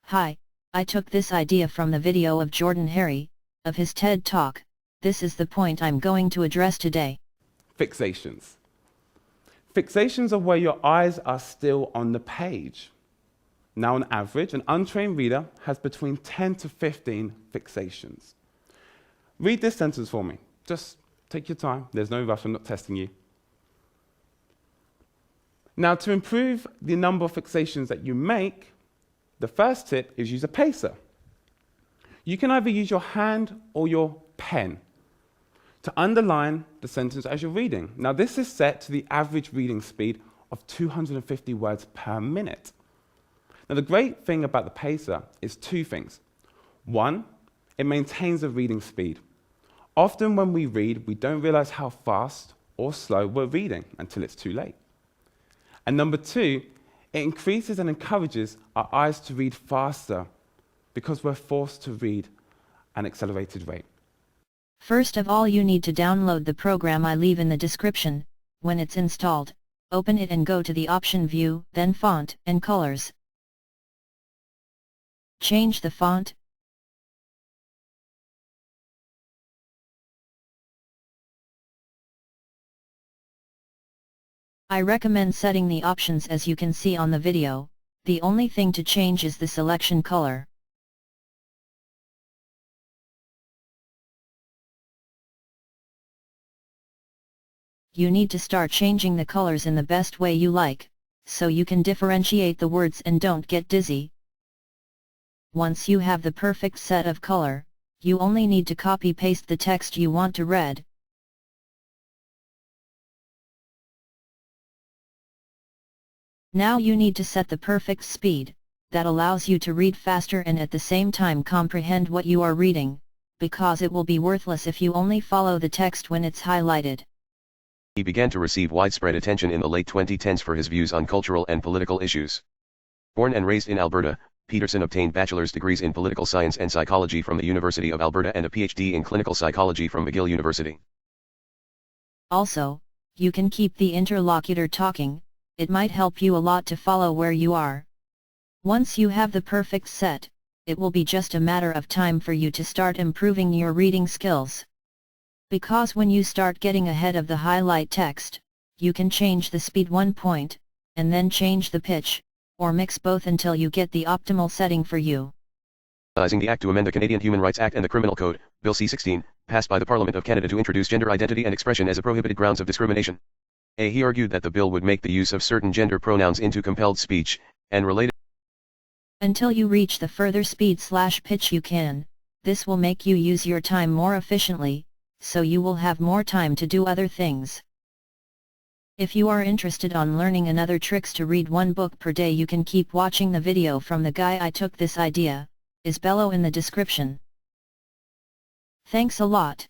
Hi, I took this idea from the video of Jordan Harry, of his TED Talk. This is the point I'm going to address today. Fixations. Fixations are where your eyes are still on the page. Now, on average, an untrained reader has between 10 to 15 fixations. Read this sentence for me. Just take your time. There's no rush. I'm not testing you. Now, to improve the number of fixations that you make, the first tip is use a pacer. You can either use your hand or your pen to underline the sentence as you're reading. Now, this is set to the average reading speed of 250 words per minute. Now, the great thing about the pacer is two things. One, it maintains a reading speed. Often when we read, we don't realize how fast or slow we're reading until it's too late. And number two, it increases and encourages our eyes to read faster because we're forced to read at an accelerated rate. First of all, you need to download the program I leave in the description. When it's installed, open it and go to the option view, then font and colors. Change the font. I recommend setting the options as you can see on the video. The only thing to change is the selection color. You need to start changing the colors in the best way you like, so you can differentiate the words and don't get dizzy. Once you have the perfect set of color, you only need to copy-paste the text you want to read. Now you need to set the perfect speed, that allows you to read faster and at the same time comprehend what you are reading, because it will be worthless if you only follow the text when it's highlighted. He began to receive widespread attention in the late 2010s for his views on cultural and political issues. Born and raised in Alberta, Peterson obtained bachelor's degrees in political science and psychology from the University of Alberta and a PhD in clinical psychology from McGill University. Also, you can keep the interlocutor talking. It might help you a lot to follow where you are. Once you have the perfect set, it will be just a matter of time for you to start improving your reading skills. Because when you start getting ahead of the highlight text, you can change the speed 1 point, and then change the pitch, or mix both until you get the optimal setting for you. The Act to amend the Canadian Human Rights Act and the Criminal Code, Bill C-16, passed by the Parliament of Canada to introduce gender identity and expression as a prohibited grounds of discrimination. He argued that the bill would make the use of certain gender pronouns into compelled speech, and related. Until you reach the further speed/pitch you can, this will make you use your time more efficiently, so you will have more time to do other things. If you are interested on learning another tricks to read one book per day, you can keep watching the video from the guy I took this idea, is below in the description. Thanks a lot.